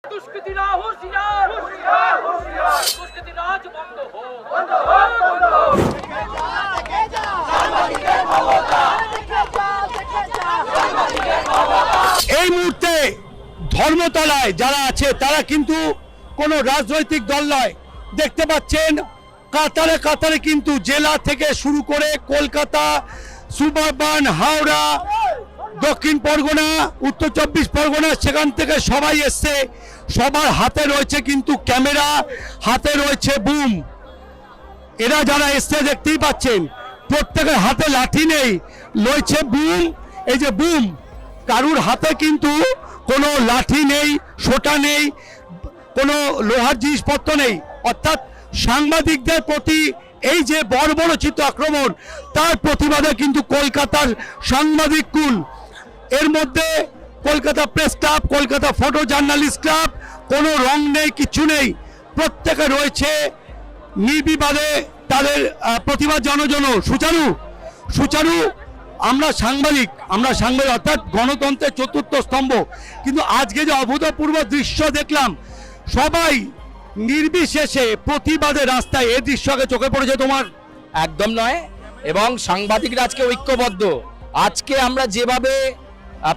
দুষ্কৃতীরা হুঁশিয়ার, হুঁশিয়ার, হুঁশিয়ার, দুষ্কৃতী রাজ বন্ধ হোক, বন্ধ হোক, বন্ধ হোক। এই মুহূর্তে ধর্মতলায় যারা আছে তারা কিন্তু কোনো রাজনৈতিক দল নয়। দেখতে পাচ্ছেন কাতারে কাতারে কিন্তু জেলা থেকে শুরু করে কলকাতা, সুবারবান, হাওড়া, দক্ষিণ পরগনা, উত্তর 24 পরগনা, সেখান থেকে সবাই এসছে। সবার হাতে রয়েছে কিন্তু ক্যামেরা, হাতে রয়েছে বুম। এরা যারা এসছে দেখতেই পাচ্ছেন প্রত্যেকের হাতে লাঠি নেই, রয়েছে বুম। এই যে বুম, কারুর হাতে কিন্তু কোনো লাঠি নেই, সোটা নেই, কোনো লোহার জিনিসপত্র নেই। অর্থাৎ সাংবাদিকদের প্রতি এই যে বর্বরচিত আক্রমণ, তার প্রতিবাদে কিন্তু কলকাতার সাংবাদিক কুল, এর মধ্যে Kolkata press club, Kolkata photo journalist club, কোনো রং নেই, কিছু নেই, প্রত্যেকে রয়েছে নির্বিবাদে তাদের প্রতিবাদ জানানোর জন্য সুচারু। আমরা সাংবাদিক অর্থাৎ গণতন্ত্রের চতুর্থ স্তম্ভ। কিন্তু আজকে যে অভূতপূর্ব দৃশ্য দেখলাম, সবাই নির্বিশেষে প্রতিবাদের রাস্তায়, এই দৃশ্যকে চোখে পড়েছে তোমার? একদম নয়। এবং সাংবাদিকরা আজকে ঐক্যবদ্ধ। আজকে আমরা যেভাবে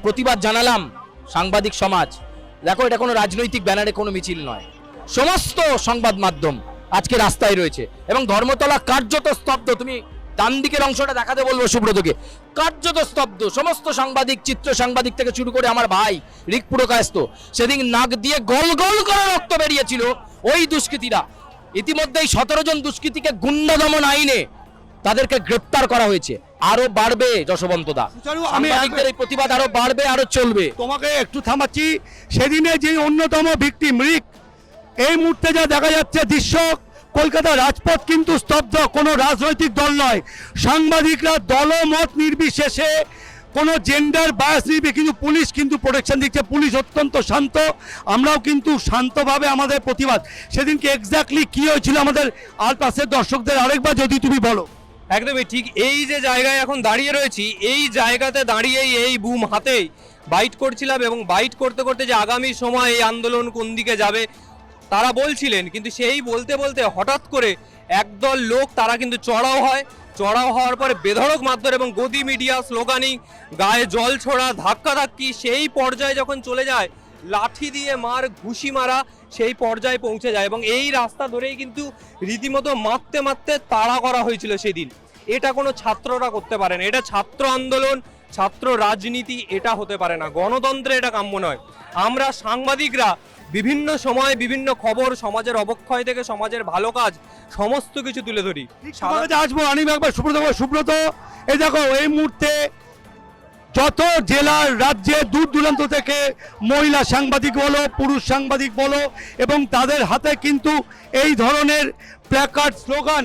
প্রতিবাদ জানালাম, সাংবাদিক সমাজ, দেখো এটা কোনো রাজনৈতিক ব্যানারে কোনো মিছিল নয়, সমস্ত সংবাদ মাধ্যম আজকে রাস্তায় রয়েছে এবং ধর্মতলা কার্যত স্তব্ধ। তুমি ডান দিকের অংশটা দেখাতে বলবো সুব্রতকে, কার্যত স্তব্ধ। সমস্ত সাংবাদিক, চিত্র সাংবাদিক থেকে শুরু করে আমার ভাই রিক পুরকায়স্ত, সেদিন নাক দিয়ে গল গল করে রক্ত বেরিয়েছিল। ওই দুষ্কৃতীরা ইতিমধ্যেই 17 জন দুষ্কৃতীকে গুন্ডা দমন আইনে তাদেরকে গ্রেপ্তার করা হয়েছে। আরো বাড়বে যশবন্তদা, সাংবাদিকদের এই প্রতিবাদ আরো বাড়বে, আরো চলবে। তোমাকে একটু থামাচ্ছি, সেদিনে যে অন্যতম ভিকটিম রিক, এই মুহূর্তে যা দেখা যাচ্ছে দৃশ্য, কলকাতা রাজপথ কিন্তু স্তব্ধ। কোনো রাজনৈতিক দল নয়, সাংবাদিকরা দলমত নির্বিশেষে, কোনো জেন্ডার বায়াস নির্বিশেষে কিন্তু পুলিশ কিন্তু প্রোটেকশন দিচ্ছে। পুলিশ অত্যন্ত শান্ত, আমরাও কিন্তু শান্তভাবে আমাদের প্রতিবাদ। সেদিনকে এক্স্যাক্টলি কি হয়েছিল আমাদের আর পাশের দর্শকদের আরেকবার যদি তুমি বলো। একদমই ঠিক। এই যে জায়গায় এখন দাঁড়িয়ে রয়েছি, এই জায়গাতে দাঁড়িয়েই এই বুম হাতেই বাইট করছিলাম এবং বাইট করতে করতে যে আগামী সময় এই আন্দোলন কোন দিকে যাবে তারা বলছিলেন। কিন্তু সেই বলতে বলতে হঠাৎ করে একদল লোক তারা কিন্তু চড়াও হওয়ার পরে বেধড়ক মারধর এবং গদি মিডিয়া, স্লোগানিং, গায়ে জল ছোড়া, ধাক্কাধাক্কি, সেই পর্যায়ে যখন চলে যায়, লাঠি দিয়ে মার, ঘুষি মারা, সেই পর্যায়ে পৌঁছে যায়। এবং এই রাস্তা ধরেই কিন্তু রীতিমতো মারতে মারতে তাড়া করা হয়েছিল সেদিন। এটা কোনো ছাত্ররা করতে পারে না, এটা ছাত্র আন্দোলন, ছাত্র রাজনীতি, এটা হতে পারে না। গণতন্ত্রে এটা কাম্য নয়। আমরা সাংবাদিকরা বিভিন্ন সময় বিভিন্ন খবর, সমাজের অবক্ষয় থেকে সমাজের ভালো কাজ, সমস্ত কিছু তুলে ধরি। আসবো আনিব একবার সুব্রত, এই দেখো এই মুহূর্তে যত জেলার, রাজ্যে, দূর দূরান্ত থেকে মহিলা সাংবাদিক বলো, পুরুষ সাংবাদিক বলো, এবং তাদের হাতে কিন্তু এই ধরনের প্ল্যাকার্ড, স্লোগান,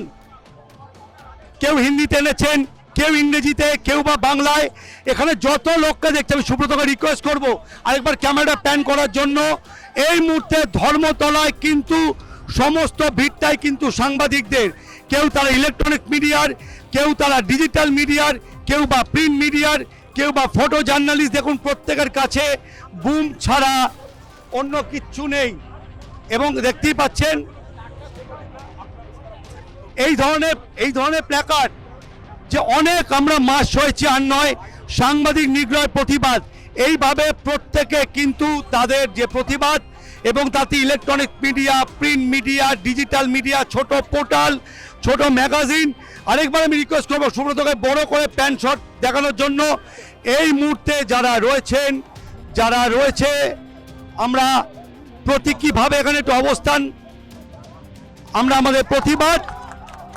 কেউ হিন্দিতে এনেছেন, কেউ ইংরেজিতে, কেউ বা বাংলায়। এখানে যত লোককে দেখতে, আমি সুব্রতকে রিকোয়েস্ট করবো আরেকবার ক্যামেরাটা প্যান করার জন্য। এই মুহূর্তে ধর্মতলায় কিন্তু সমস্ত ভিড়টাই কিন্তু সাংবাদিকদের। কেউ তারা ইলেকট্রনিক মিডিয়ার, কেউ তারা ডিজিটাল মিডিয়ার, কেউ বা প্রিন্ট মিডিয়ার, কেউ বা ফটো জার্নালিস্ট। দেখুন প্রত্যেকের কাছে বুম ছাড়া অন্য কিচ্ছু নেই। এবং দেখতেই পাচ্ছেন এই ধরনের প্ল্যাকার্ড, যে অনেক আমরা মাস হয়েছে আর নয়, সাংবাদিক নিগ্রহের প্রতিবাদ। এইভাবে প্রত্যেকে কিন্তু তাদের যে প্রতিবাদ, এবং তাতে electronic media, print media, digital media, ছোট পোর্টাল, ছোট ম্যাগাজিন। আরেকবার আমি রিকোয়েস্ট করবো সুব্রতকে বড় করে প্যান শট দেখানোর জন্য। এই মুহূর্তে যারা রয়েছে আমরা প্রতীকীভাবে এখানে একটু অবস্থান, আমরা আমাদের প্রতিবাদ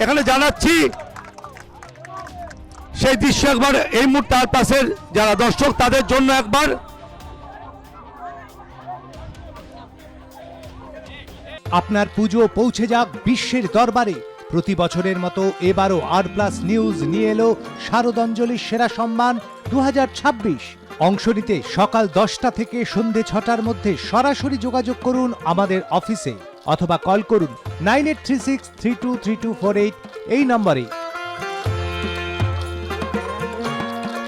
এখানে জানাচ্ছি। সেই দৃশ্য একবার এই মুহূর্তে তার পাশের যারা দর্শক তাদের জন্য একবার। আপনার পুজো পৌঁছে যাক বিশ্বের দরবারে। প্রতি বছরের মতো এবারও আর+ নিউজ নিয়ে এলো শারদাঞ্জলির সেরা সম্মান 2026। অংশ নিতে সকাল 10টা থেকে সন্ধে 6টার মধ্যে সরাসরি যোগাযোগ করুন আমাদের অফিসে, অথবা কল করুন 9836323248 এই নম্বরে।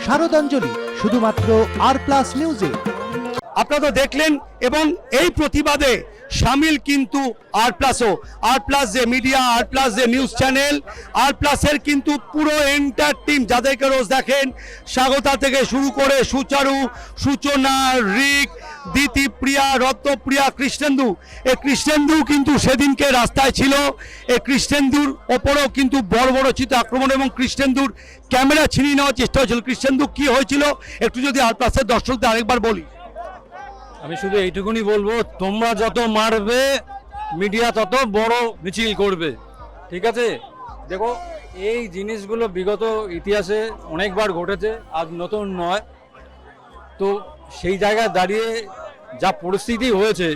শারদাঞ্জলি শুধুমাত্র আর+ নিউজে। আপনারা তো দেখলেন, এবং এই প্রতিবাদে সামিল কিন্তু আর প্লাস যে মিডিয়া, আর প্লাস যে নিউজ চ্যানেল, আর প্লাসের কিন্তু পুরো এন্টার টিম, যাদেরকে রোজ দেখেন, স্বাগতা থেকে শুরু করে সুচারু, সূচনা, রিক, দিতি, প্রিয়া, রত্নপ্রিয়া, কৃষ্ণেন্দু। এই কৃষ্ণেন্দু কিন্তু সেদিনকে রাস্তায় ছিল। এই কৃষ্ণেন্দুর ওপরেও কিন্তু বর্বরচিত আক্রমণ এবং কৃষ্ণেন্দুর ক্যামেরা ছিনিয়ে নেওয়ার চেষ্টা হয়েছিল। কৃষ্ণেন্দু কি হয়েছিল একটু যদি আর প্লাসের দর্শকদের আরেকবার বলি। আমি শুধু এইটুকুনি বলবো, তোমরা যত মারবে মিডিয়া তত বড় মিছিল করবে, ঠিক আছে? দেখো, এই জিনিসগুলো বিগত ইতিহাসে অনেকবার ঘটেছে, আজ নতুন নয়। তো সেই জায়গায় দাঁড়িয়ে যা পরিস্থিতি হয়েছে,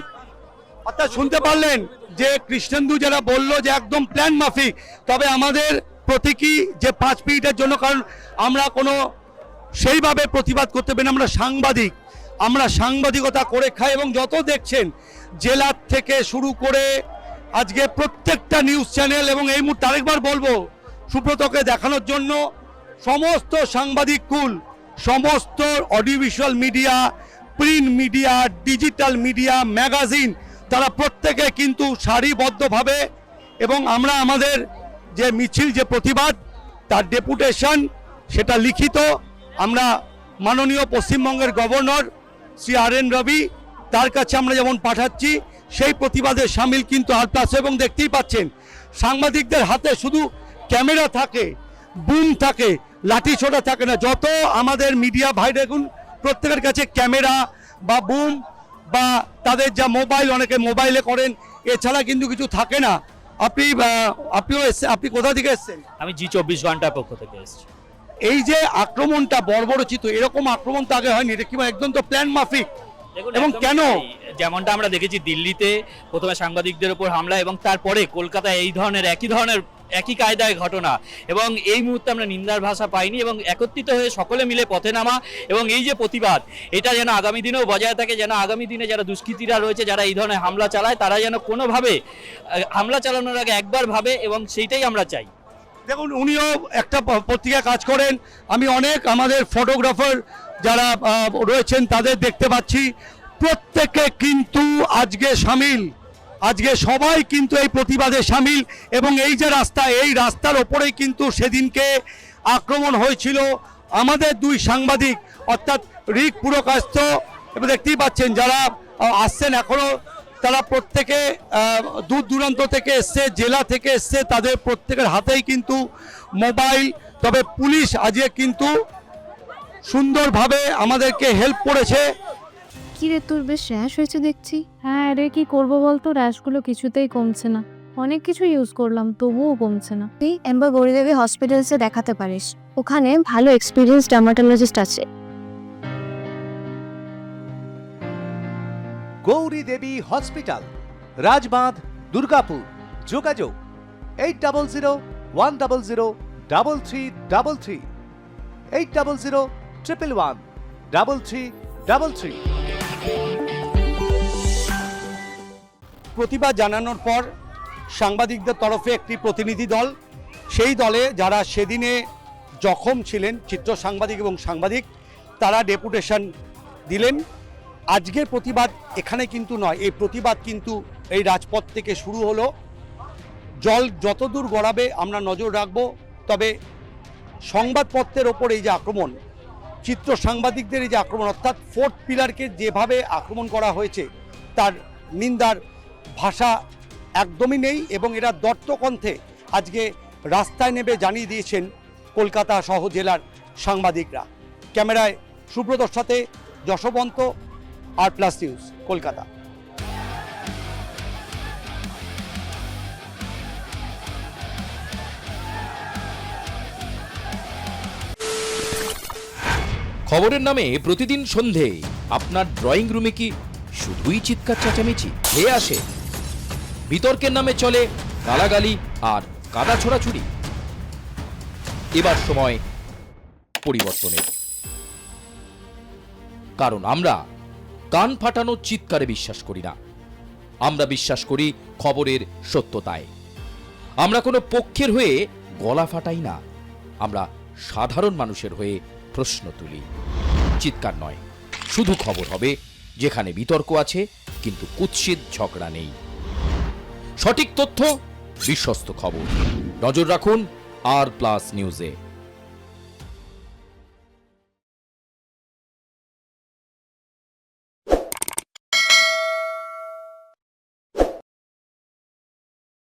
অর্থাৎ শুনতে পারলেন যে কৃষ্ণেন্দু যারা বললো যে একদম প্ল্যান মাফিক, তবে আমাদের প্রতীকী যে 5 মিনিটের জন্য, কারণ আমরা কোনো সেইভাবে প্রতিবাদ করতে পারি না, আমরা সাংবাদিকতা করে খাই। এবং যত দেখছেন জেলার থেকে শুরু করে আজকে প্রত্যেকটা নিউজ চ্যানেল, এবং এই মুহূর্তে আরেকবার বলবো সুব্রতকে দেখানোর জন্য, সমস্ত সাংবাদিক কুল, সমস্ত audio visual media, print media, digital media, magazine, তারা প্রত্যেকে কিন্তু সারিবদ্ধভাবে, এবং আমরা আমাদের যে মিছিল, যে প্রতিবাদ, তার ডেপুটেশন সেটা লিখিত আমরা মাননীয় পশ্চিমবঙ্গের গভর্নর শ্রী RN রবি তার কাছে আমরা যেমন পাঠাচ্ছি, সেই প্রতিবাদে সামিল কিন্তু আর প্লাস। এবং দেখতেই পাচ্ছেন সাংবাদিকদের হাতে শুধু ক্যামেরা থাকে, বুম থাকে, লাঠি ছোটা থাকে না। যত আমাদের মিডিয়া ভাই দেখুন, প্রত্যেকের কাছে ক্যামেরা বা বুম বা তাদের যা মোবাইল, অনেকে মোবাইলে করেন, এছাড়া কিন্তু কিছু থাকে না। আপনি কোথা থেকে এসেছেন? আমি জি24 ঘন্টার পক্ষ থেকে এসেছি। এই যে আক্রমণটা বর্বরচিত, এরকম আক্রমণ তো আগে হয়নি, এটা কি একদম তো প্ল্যান মাফিক? দেখুন, এবং একদমই কেন? তাই। যেমনটা আমরা দেখেছি দিল্লিতে প্রথমে সাংবাদিকদের উপর হামলা, এবং তারপরে কলকাতায় এই ধরনের একই কায়দায় ঘটনা, এবং এই মুহূর্তে আমরা নিন্দার ভাষা পাইনি, এবং একত্রিত হয়ে সকলে মিলে পথে নামা, এবং এই যে প্রতিবাদ, এটা যেন আগামী দিনেও বজায় থাকে, যেন আগামী দিনে যারা দুষ্কৃতীরা রয়েছে, যারা এই ধরনের হামলা চালায়, তারা যেন কোনোভাবে হামলা চালানোর আগে একবার ভাবে, এবং সেইটাই আমরা চাই। দেখুন, উনিও একটা পত্রিকা কাজ করেন, আমি অনেক আমাদের ফটোগ্রাফার যারা রয়েছেন তাদের দেখতে পাচ্ছি, প্রত্যেকে কিন্তু আজকে সামিল, আজকে সবাই কিন্তু এই প্রতিবাদে সামিল। এবং এই যে রাস্তা, এই রাস্তার ওপরেই কিন্তু সেদিনকে আক্রমণ হয়েছিল আমাদের 2 সাংবাদিক, অর্থাৎ রিক পুরকায়স্থ, এবং দেখতেই পাচ্ছেন যারা আসছেন এখনো, তারা প্রত্যেকে দূর দূরান্ত থেকে এসছে, জেলা থেকে এসছে, তাদের প্রত্যেকের হাতেই কিন্তু মোবাইল। তবে পুলিশ আজকে কিন্তু সুন্দরভাবে আমাদেরকে হেল্প করেছে। কি রে, তোর বেশ র্যাশ হয়েছে দেখছি। হ্যাঁ রে, কি করবো বলতো, র্যাশগুলো কিছুতেই কমছে না। অনেক কিছু ইউজ করলাম তবুও কমছে না। তুই এম্বার গৌরীদেবী হসপিটালসে দেখাতে পারিস, ওখানে ভালো এক্সপিরিয়েন্স ডার্মাটোলজিস্ট আছে। গৌরী দেবী হসপিটাল, রাজবাঁধ, দুর্গাপুর। যোগাযোগ 8001003333, 8001113333। প্রতিবাদ জানানোর পর সাংবাদিকদের তরফে একটি প্রতিনিধি দল, সেই দলে যারা সেদিনে জখম ছিলেন, চিত্র সাংবাদিক এবং সাংবাদিক, তারা ডেপুটেশন দিলেন। আজকের প্রতিবাদ এখানে কিন্তু নয়, এই প্রতিবাদ কিন্তু এই রাজপথ থেকে শুরু হলো। জল যতদূর গড়াবে আমরা নজর রাখব। তবে সংবাদপত্রের ওপর এই যে আক্রমণ, চিত্র সাংবাদিকদের এই যে আক্রমণ, অর্থাৎ 4th পিলারকে যেভাবে আক্রমণ করা হয়েছে, তার নিন্দার ভাষা একদমই নেই। এবং এরা দত্তকণ্ঠে আজকে রাস্তায় নেমে জানিয়ে দিয়েছেন কলকাতা সহ জেলার সাংবাদিকরা। ক্যামেরায় সুব্রতর সাথে যশবন্ত, আর প্লাস নিউজ, কলকাতা। খবরের নামে প্রতিদিন সন্ধে আপনার ড্রয়িং রুমে কি শুধুই চিৎকার চেঁচামেচি খেয়ে আসে? বিতর্কের নামে চলে গালাগালি আর কাদা ছোড়াছুড়ি। এবার সময় পরিবর্তনের, কারণ আমরা কান ফাটানো চিৎকারে বিশ্বাস করি না, আমরা বিশ্বাস করি খবরের সত্যতায়। আমরা কোনো পক্ষের হয়ে গলা ফাটাই না, আমরা সাধারণ মানুষের হয়ে প্রশ্ন তুলি। চিৎকার নয়, শুধু খবর হবে যেখানে বিতর্ক আছে কিন্তু কুৎসিত ঝগড়া নেই। সঠিক তথ্য, বিশ্বস্ত খবর। নজর রাখুন আর প্লাস নিউজে।